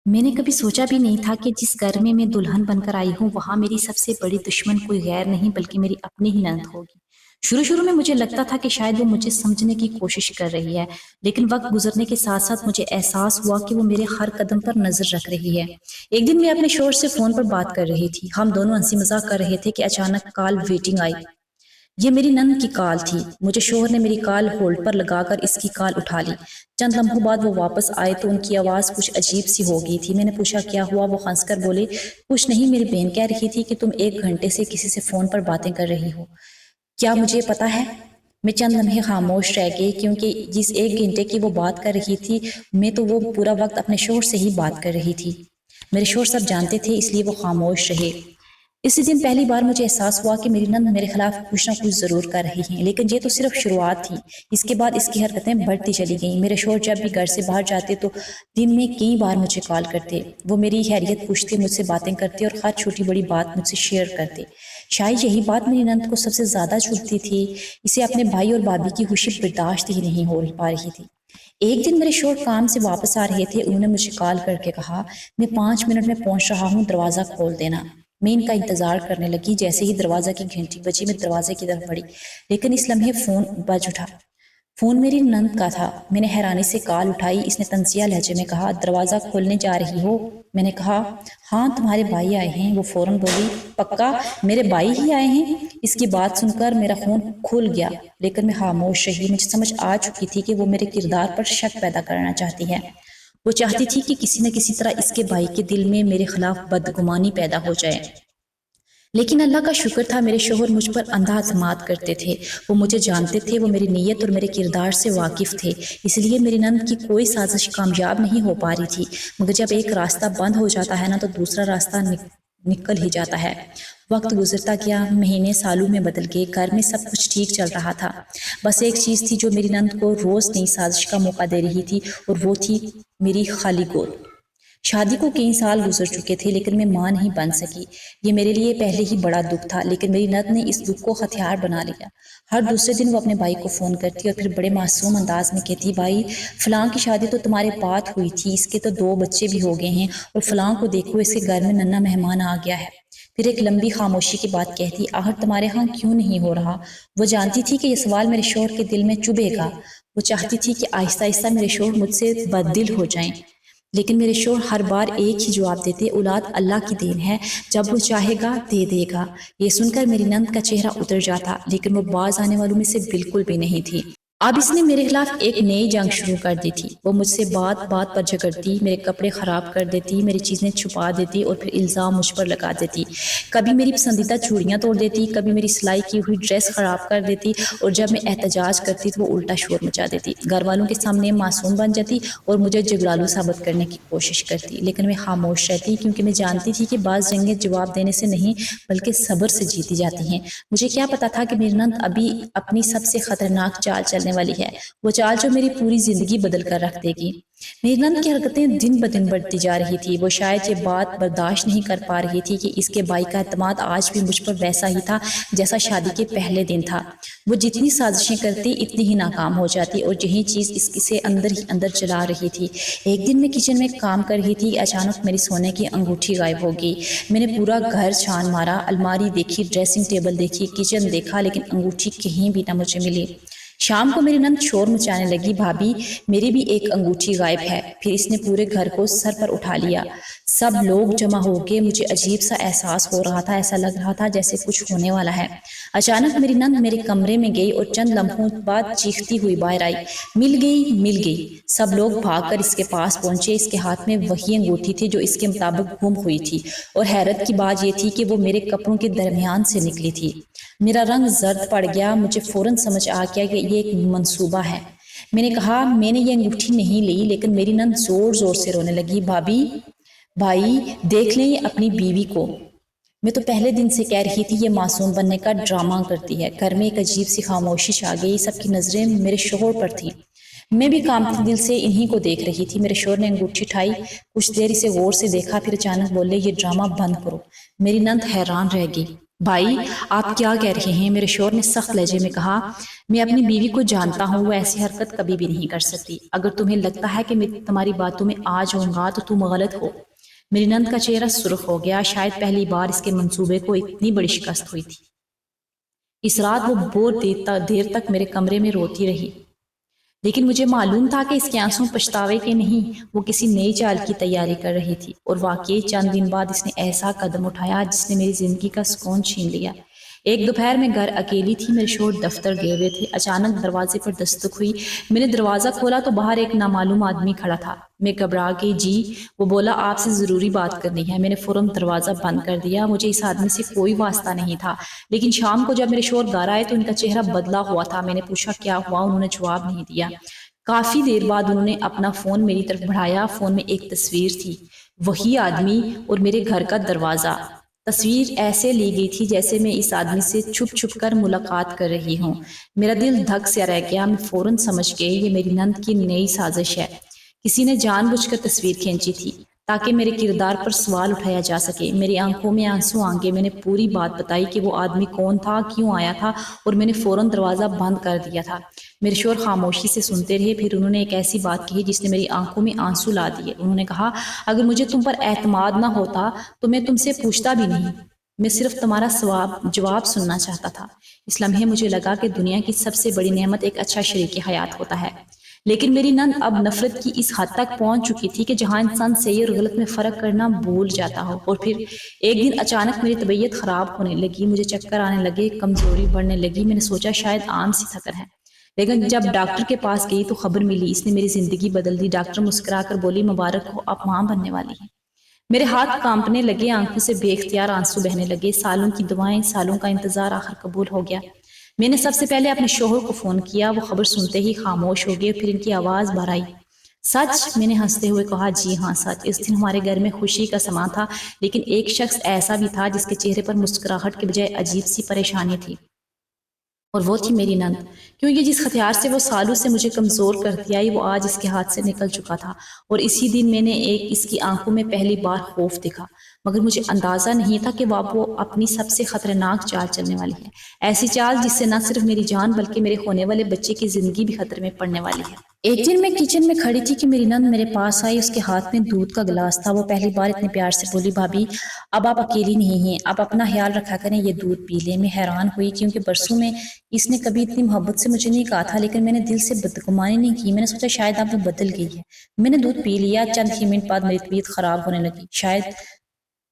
میں نے کبھی سوچا بھی نہیں تھا کہ جس گھر میں میں دلہن بن کر آئی ہوں وہاں میری سب سے بڑی دشمن کوئی غیر نہیں بلکہ میری اپنی ہی نند ہوگی۔ شروع میں مجھے لگتا تھا کہ شاید وہ مجھے سمجھنے کی کوشش کر رہی ہے، لیکن وقت گزرنے کے ساتھ ساتھ مجھے احساس ہوا کہ وہ میرے ہر قدم پر نظر رکھ رہی ہے۔ ایک دن میں اپنے شوہر سے فون پر بات کر رہی تھی، ہم دونوں ہنسی مذاق کر رہے تھے کہ اچانک کال ویٹنگ آئی۔ یہ میری نند کی کال تھی۔ مجھے شوہر نے میری کال ہولڈ پر لگا کر اس کی کال اٹھا لی۔ چند لمحوں بعد وہ واپس آئے تو ان کی آواز کچھ عجیب سی ہو گئی تھی۔ میں نے پوچھا کیا ہوا؟ وہ ہنس کر بولے کچھ نہیں، میری بہن کہہ رہی تھی کہ تم 1 گھنٹے سے کسی سے فون پر باتیں کر رہی ہو۔ کیا مجھے پتا ہے؟ میں چند لمحے خاموش رہ گئی کیونکہ جس 1 گھنٹے کی وہ بات کر رہی تھی میں تو وہ پورا وقت اپنے شوہر سے ہی بات کر رہی تھی۔ میرے شوہر سب جانتے تھے اس لیے وہ خاموش رہے۔ اسی دن پہلی بار مجھے احساس ہوا کہ میری نند میرے خلاف کچھ نہ کچھ ضرور کر رہی ہیں، لیکن یہ تو صرف شروعات تھی۔ اس کے بعد اس کی حرکتیں بڑھتی چلی گئیں۔ میرے شوہر جب بھی گھر سے باہر جاتے تو دن میں کئی بار مجھے کال کرتے، وہ میری خیریت پوچھتے، مجھ سے باتیں کرتے اور ہر چھوٹی بڑی بات مجھ سے شیئر کرتے۔ شاید یہی بات میری نند کو سب سے زیادہ چبھتی تھی۔ اسے اپنے بھائی اور بھابھی کی خوشی برداشت ہی نہیں ہو پا رہی تھی۔ ایک دن میرے شوہر کام سے واپس آ رہے تھے، انہوں نے مجھے کال کر کے کہا میں 5 منٹ میں پہنچ رہا ہوں، دروازہ کھول دینا۔ میں ان کا انتظار کرنے لگی۔ جیسے ہی دروازہ کی گھنٹی بجی میں دروازے کی طرف بڑھی، لیکن اس لمحے فون بج اٹھا۔ فون میری نند کا تھا۔ میں نے حیرانی سے کال اٹھائی۔ اس نے طنزیہ لہجے میں کہا دروازہ کھولنے جا رہی ہو؟ میں نے کہا ہاں، تمہارے بھائی آئے ہیں۔ وہ فوراً بولی پکا میرے بھائی ہی آئے ہیں؟ اس کی بات سن کر میرا خون کھل گیا، لیکن میں خاموش رہی۔ مجھے سمجھ آ چکی تھی کہ وہ میرے کردار پر شک پیدا کرنا چاہتی ہے۔ وہ چاہتی تھی کہ کسی نہ کسی طرح اس کے بھائی کے دل میں میرے خلاف بدگمانی پیدا ہو جائے۔ لیکن اللہ کا شکر تھا میرے شوہر مجھ پر اندھا اعتماد کرتے تھے۔ وہ مجھے جانتے تھے، وہ میری نیت اور میرے کردار سے واقف تھے، اس لیے میری نند کی کوئی سازش کامیاب نہیں ہو پا رہی تھی۔ مگر جب ایک راستہ بند ہو جاتا ہے نا تو دوسرا راستہ نکل ہی جاتا ہے۔ وقت گزرتا گیا، مہینے سالوں میں بدل گئے، گھر میں سب کچھ ٹھیک چل رہا تھا۔ بس ایک چیز تھی جو میری نند کو روز نئی سازش کا موقع دے رہی تھی، اور وہ تھی میری خالی گود۔ شادی کو کئی سال گزر چکے تھے لیکن میں ماں نہیں بن سکی۔ یہ میرے لیے پہلے ہی بڑا دکھ تھا، لیکن میری نند نے اس دکھ کو ہتھیار بنا لیا۔ ہر دوسرے دن وہ اپنے بھائی کو فون کرتی اور پھر بڑے معصوم انداز میں کہتی بھائی فلاں کی شادی تو تمہارے پاس ہوئی تھی، اس کے تو 2 بچے بھی ہو گئے ہیں، اور فلاں کو دیکھو اس کے گھر میں ننا مہمان آ گیا ہے۔ پھر ایک لمبی خاموشی کے بعد کہتی آخر تمہارے ہاں کیوں نہیں ہو رہا؟ وہ جانتی تھی کہ یہ سوال میرے شوہر کے دل میں چبھے گا۔ وہ چاہتی تھی کہ آہستہ آہستہ میرے شوہر مجھ سے بددل ہو جائیں، لیکن میرے شوہر ہر بار ایک ہی جواب دیتے اولاد اللہ کی دین ہے، جب وہ چاہے گا دے دے گا۔ یہ سن کر میری نند کا چہرہ اتر جاتا، لیکن وہ باز آنے والوں میں سے بالکل بھی نہیں تھی۔ اب اس نے میرے خلاف ایک نئی جنگ شروع کر دی تھی۔ وہ مجھ سے بات بات پر جھگڑتی، میرے کپڑے خراب کر دیتی، میری چیزیں چھپا دیتی اور پھر الزام مجھ پر لگا دیتی۔ کبھی میری پسندیدہ چوڑیاں توڑ دیتی، کبھی میری سلائی کی ہوئی ڈریس خراب کر دیتی، اور جب میں احتجاج کرتی تو وہ الٹا شور مچا دیتی۔ گھر والوں کے سامنے معصوم بن جاتی اور مجھے جھگڑالو ثابت کرنے کی کوشش کرتی، لیکن میں خاموش رہتی کیونکہ میں جانتی تھی کہ بعض جنگیں جواب دینے سے نہیں بلکہ صبر سے جیتی جاتی ہیں۔ مجھے کیا پتا تھا کہ میری نند ابھی اپنی سب سے خطرناک چال چلنے والی ہے، وہ چال جو میری پوری زندگی بدل کر رکھ دے گی۔ میری نند کی حرکتیں دن بدن بڑھتی جا رہی تھی۔ وہ شاید یہ بات برداشت نہیں کر پا رہی تھی کہ اس کے بھائی کا اعتماد آج بھی مجھ پر ویسا ہی تھا جیسا شادی کے پہلے دن تھا۔ وہ جتنی سازشیں کرتی اتنی ہی ناکام ہو جاتی، اور یہی چیز اسے اندر ہی اندر جلا رہی تھی۔ ایک دن میں کچن میں کام کر رہی تھی، اچانک میری سونے کی انگوٹھی غائب ہو گئی۔ میں نے پورا گھر چھان مارا، الماری دیکھی، ڈریسنگ ٹیبل دیکھی، کچن دیکھا، لیکن انگوٹھی کہیں بھی نہ مجھے ملی۔ شام کو میری نند شور مچانے لگی بھابھی میری بھی ایک انگوٹھی غائب ہے۔ پھر اس نے پورے گھر کو سر پر اٹھا لیا۔ سب لوگ جمع ہو گئے، مجھے عجیب سا احساس ہو رہا تھا، ایسا لگ رہا تھا جیسے کچھ ہونے والا ہے۔ اچانک میری نند میرے کمرے میں گئی اور چند لمحوں بعد چیختی ہوئی باہر آئی مل گئی مل گئی۔ سب لوگ بھاگ کر اس کے پاس پہنچے۔ اس کے ہاتھ میں وہی انگوٹھی تھی جو اس کے مطابق گم ہوئی تھی، اور حیرت کی بات یہ تھی کہ وہ میرے کپڑوں کے درمیان سے نکلی تھی۔ میرا رنگ زرد پڑ گیا، مجھے فوراً سمجھ آ گیا کہ یہ ایک منصوبہ ہے۔ میں نے کہا میں نے یہ انگوٹھی نہیں لی، لیکن میری نند زور زور سے رونے لگی بھابھی بھائی دیکھ لیں اپنی بیوی کو۔ میں تو پہلے دن سے کہہ رہی تھی یہ معصوم بننے کا ڈرامہ کرتی ہے۔ گھر میں ایک عجیب سی خاموشی چھا گئی، سب کی نظریں میرے شوہر پر تھیں۔ میں بھی کانپتے دل سے انہی کو دیکھ رہی تھی۔ میرے شوہر نے انگوٹھی اٹھائی، کچھ دیر اسے غور سے دیکھا، پھر اچانک بولے یہ ڈرامہ بند کرو۔ میری نند حیران رہ گئی، بھائی آپ کیا کہہ رہے ہیں؟ میرے شوہر نے سخت لہجے میں کہا، میں اپنی بیوی کو جانتا ہوں، وہ ایسی حرکت کبھی بھی نہیں کر سکتی۔ اگر تمہیں لگتا ہے کہ میں تمہاری باتوں میں آ جاؤں گا تو تم غلط ہو۔ میری نند کا چہرہ سرخ ہو گیا، شاید پہلی بار اس کے منصوبے کو اتنی بڑی شکست ہوئی تھی۔ اس رات وہ بہت دیر تک میرے کمرے میں روتی رہی، لیکن مجھے معلوم تھا کہ اس کے آنسوں پچھتاوے کے نہیں، وہ کسی نئی چال کی تیاری کر رہی تھی۔ اور واقعی چند دن بعد اس نے ایسا قدم اٹھایا جس نے میری زندگی کا سکون چھین لیا۔ ایک دوپہر میں گھر اکیلی تھی، میرے شوہر دفتر گئے ہوئے تھے۔ اچانک دروازے پر دستک ہوئی، میں نے دروازہ کھولا تو باہر ایک نامعلوم آدمی کھڑا تھا۔ میں گھبرا گئی۔ جی، وہ بولا، آپ سے ضروری بات کرنی ہے۔ میں نے فوراً دروازہ بند کر دیا۔ مجھے اس آدمی سے کوئی واسطہ نہیں تھا، لیکن شام کو جب میرے شوہر گھر آئے تو ان کا چہرہ بدلا ہوا تھا۔ میں نے پوچھا کیا ہوا، انہوں نے جواب نہیں دیا۔ کافی دیر بعد انہوں نے اپنا فون میری طرف بڑھایا۔ فون میں ایک تصویر تھی، وہی آدمی اور میرے گھر کا دروازہ۔ تصویر ایسے لی گئی تھی جیسے میں اس آدمی سے چھپ چھپ کر ملاقات کر رہی ہوں۔ میرا دل دھک سے رہ گیا۔ میں فوراً سمجھ گئی یہ میری نند کی نئی سازش ہے۔ کسی نے جان بوجھ کر تصویر کھینچی تھی تاکہ میرے کردار پر سوال اٹھایا جا سکے۔ میری آنکھوں میں آنسو آ گئے۔ میں نے پوری بات بتائی کہ وہ آدمی کون تھا، کیوں آیا تھا، اور میں نے فوراً دروازہ بند کر دیا تھا۔ میرے شوہر خاموشی سے سنتے رہے، پھر انہوں نے ایک ایسی بات کہی جس نے میری آنکھوں میں آنسو لا دیے۔ انہوں نے کہا، اگر مجھے تم پر اعتماد نہ ہوتا تو میں تم سے پوچھتا بھی نہیں، میں صرف تمہارا جواب سننا چاہتا تھا۔ اس لمحے مجھے لگا کہ دنیا کی سب سے بڑی نعمت ایک اچھا شریک حیات ہوتا ہے۔ لیکن میری نند اب نفرت کی اس حد تک پہنچ چکی تھی کہ جہاں انسان صحیح اور غلط میں فرق کرنا بھول جاتا ہو۔ اور پھر ایک دن اچانک میری طبیعت خراب ہونے لگی، مجھے چکر آنے لگے، کمزوری بڑھنے لگی۔ میں نے سوچا شاید عام سی تھکن ہے، لیکن جب ڈاکٹر کے پاس گئی تو خبر ملی اس نے میری زندگی بدل دی۔ ڈاکٹر مسکرا کر بولی، مبارک ہو، آپ ماں بننے والی ہیں۔ میرے ہاتھ کانپنے لگے، آنکھوں سے بے اختیار آنسو بہنے لگے۔ سالوں کی دعائیں، سالوں کا انتظار آخر قبول ہو گیا۔ میں نے سب سے پہلے اپنے شوہر کو فون کیا، وہ خبر سنتے ہی خاموش ہو گئے، پھر ان کی آواز باہر آئی، سچ؟ میں نے ہنستے ہوئے کہا، جی ہاں سچ۔ اس دن ہمارے گھر میں خوشی کا سماں تھا، لیکن ایک شخص ایسا بھی تھا جس کے چہرے پر مسکراہٹ کے بجائے عجیب سی پریشانی تھی، اور وہ تھی میری نند۔ کیونکہ جس ہتھیار سے وہ سالوں سے مجھے کمزور کرتی آئی وہ آج اس کے ہاتھ سے نکل چکا تھا، اور اسی دن میں نے اس کی آنکھوں میں پہلی بار خوف دیکھا، مگر مجھے اندازہ نہیں تھا کہ وہ اپنی سب سے خطرناک چال چلنے والی ہے، ایسی چال جس سے نہ صرف میری جان بلکہ میرے ہونے والے بچے کی زندگی بھی خطرے میں پڑنے والی ہے۔ ایک دن میں کچن میں کھڑی تھی کہ میری نند میرے پاس آئی، اس کے ہاتھ میں دودھ کا گلاس تھا۔ وہ پہلی بار اتنے پیار سے بولی، بھابی اب آپ اکیلی نہیں ہیں، آپ اپنا خیال رکھا کریں، یہ دودھ پی لیں۔ میں حیران ہوئی کیونکہ برسوں میں اس نے کبھی اتنی محبت سے مجھے نہیں کہا تھا، لیکن میں نے دل سے بدگمانی نہیں کی۔ میں نے سوچا شاید اب وہ بدل گئی ہے۔ میں نے دودھ پی لیا۔ چند ہی منٹ بعد میری طبیعت خراب ہونے لگی۔ شاید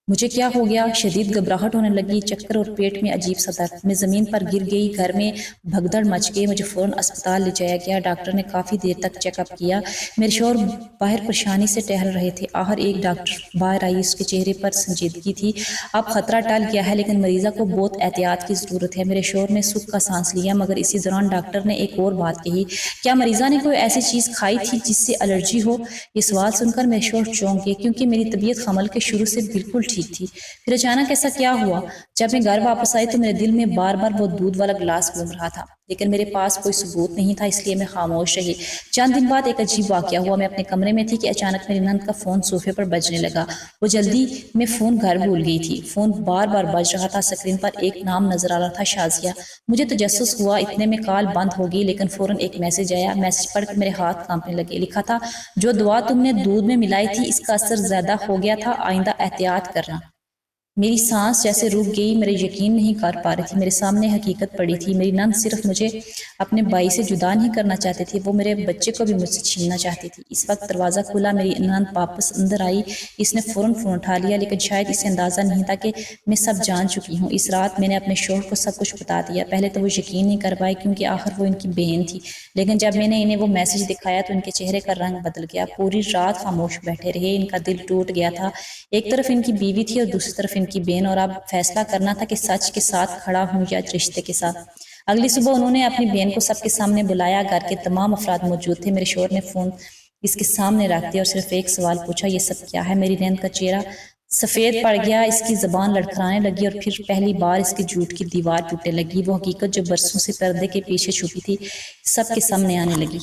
مجھے کیا ہو گیا، شدید گھبراہٹ ہونے لگی، چکر اور پیٹ میں عجیب سا درد۔ میں زمین پر گر گئی، گھر میں بھگدڑ مچ گئی، مجھے فوراً اسپتال لے جایا گیا۔ ڈاکٹر نے کافی دیر تک چیک اپ کیا۔ میرے شوہر باہر پریشانی سے ٹہل رہے تھے۔ آخر ایک ڈاکٹر باہر آئی، اس کے چہرے پر سنجیدگی تھی۔ اب خطرہ ٹل گیا ہے، لیکن مریضہ کو بہت احتیاط کی ضرورت ہے۔ میرے شوہر نے سکھ کا سانس لیا، مگر اسی دوران ڈاکٹر نے ایک اور بات کہی، کیا مریضہ نے کوئی ایسی چیز کھائی تھی جس سے الرجی ہو؟ یہ سوال سن کر میرے شوہر چونک گئے، کیونکہ میری طبیعت حمل کے شروع سے بالکل ٹھیک تھی۔ پھر اچانک ایسا کیا ہوا؟ جب میں گھر واپس آئی تو میرے دل میں بار بار وہ دودھ والا گلاس گھوم رہا تھا، لیکن میرے پاس کوئی ثبوت نہیں تھا، اس لیے میں خاموش رہی۔ چند دن بعد ایک عجیب واقعہ ہوا۔ میں اپنے کمرے میں تھی کہ اچانک میری نند کا فون صوفے پر بجنے لگا۔ وہ جلدی میں فون گھر بھول گئی تھی۔ فون بار بار بج رہا تھا، اسکرین پر ایک نام نظر آ رہا تھا، شازیہ۔ مجھے تجسس ہوا، اتنے میں کال بند ہو گئی، لیکن فوراً ایک میسج آیا۔ میسج پڑھ کر میرے ہاتھ کانپنے لگے۔ لکھا تھا، جو دعا تم نے دودھ میں ملائی تھی اس کا اثر زیادہ ہو گیا تھا، آئندہ احتیاط کرنا۔ میری سانس جیسے رک گئی، میرے یقین نہیں کر پا رہی تھی۔ میرے سامنے حقیقت پڑی تھی، میری نند صرف مجھے اپنے بھائی سے جدا نہیں کرنا چاہتی تھی، وہ میرے بچے کو بھی مجھ سے چھیننا چاہتی تھی۔ اس وقت دروازہ کھلا، میری نند واپس اندر آئی۔ اس نے فوراً فون اٹھا لیا، لیکن شاید اسے اندازہ نہیں تھا کہ میں سب جان چکی ہوں۔ اس رات میں نے اپنے شوہر کو سب کچھ بتا دیا۔ پہلے تو وہ یقین نہیں کر پائے، کیونکہ آخر وہ ان کی بہن تھی، لیکن جب میں نے انہیں وہ میسج دکھایا تو ان کے چہرے کا رنگ بدل گیا۔ پوری رات خاموش بیٹھے رہے، ان کا دل ٹوٹ گیا تھا۔ ایک طرف ان کی بیوی تھی اور دوسری طرف ان کی بہن، اور اب فیصلہ کرنا تھا کہ سچ کے ساتھ کھڑا ہوں یا رشتے کے ساتھ۔ اگلی صبح انہوں نے اپنی بہن کو سب کے سامنے بلایا، گھر کے تمام افراد موجود تھے۔ میرے شوہر نے فون اس کے سامنے رکھ دیا اور صرف ایک سوال پوچھا، یہ سب کیا ہے؟ میری نند کا چہرہ سفید پڑ گیا، اس کی زبان لڑکھڑانے لگی، اور پھر پہلی بار اس کے جھوٹ کی دیوار ٹوٹنے لگی۔ وہ حقیقت جو برسوں سے پردے کے پیچھے چھپی تھی سب کے سامنے آنے لگی۔